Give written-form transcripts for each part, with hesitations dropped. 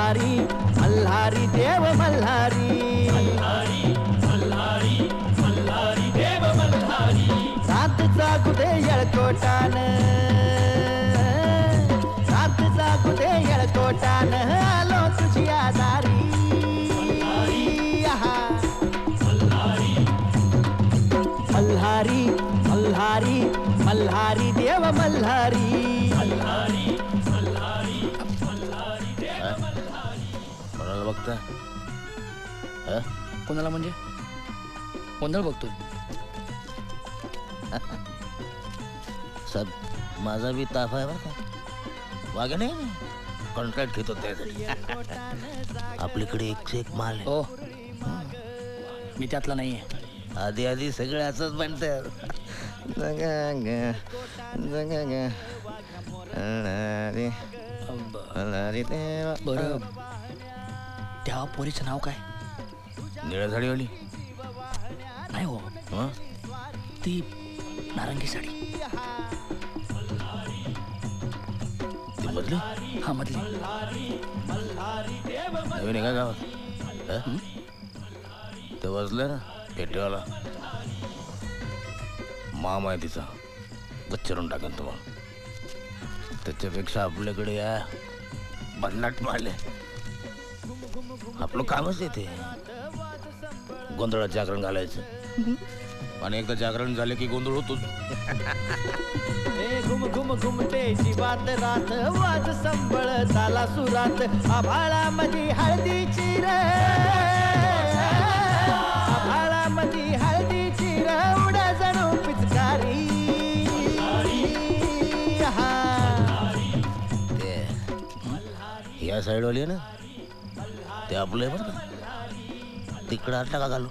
मल्हारी मल्हारी देव मल्हारी देव मल्हारी सातचा गुदे येळकोटान सातचा गुदे येळकोटान आलो तुझ्या दारी मल्हारी मल्हारी मल्हारी देव मल्हारी कोणाला बघता? कोणाला म्हणजे? कोणाला बघतोय? सब माझा बी ताफ आहे बरं का. वागे नाही कॉन्ट्रॅक्ट घेतो त्यासाठी. आपल्याकडे एकशे एक माल आहे. हो मी त्यातला नाहीये. आधी आधी सगळं असंच म्हणतात. बरं त्या पोरीचं नाव काय? निळ्या साडीवाली नाही हो, ती नारंगी साडी. ती मधली? हा मधली. नवीन आहे का गावात? ते वाजलं ना पेटेवाला मामा आहे तिचा. गच्चरून टाकेन तुम्हाला. त्याच्यापेक्षा आपल्याकडे या बदलाट मारले. आपलं कामच येते गोंधळात जागरण घालायचं. आणि एकदा जागरण झाले की गोंधळ होतोच. घुम घुम घुमते जीवात रात वाज संबळ झाला सुरात आभाळामध्ये हळदीची रे आभाळामध्ये हळदीची रे उड्या जणू पिचकारी. ते या साईडवाली आहे ना ते आपलं आहे बरं का. तिकडं आटला का घालू.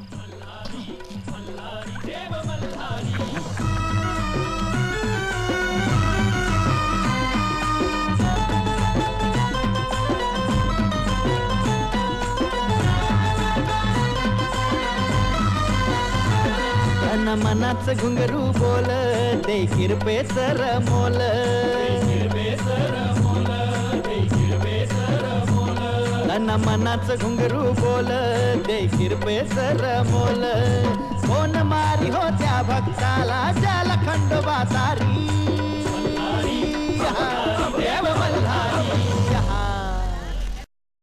मनाच घुंगरू बोल ते किरपेसर मोल मनाच घुंगरू बोल ते किरपेसर मोल कोण मारी हो त्या भक्ताला ज्याला खंडोबा तारी.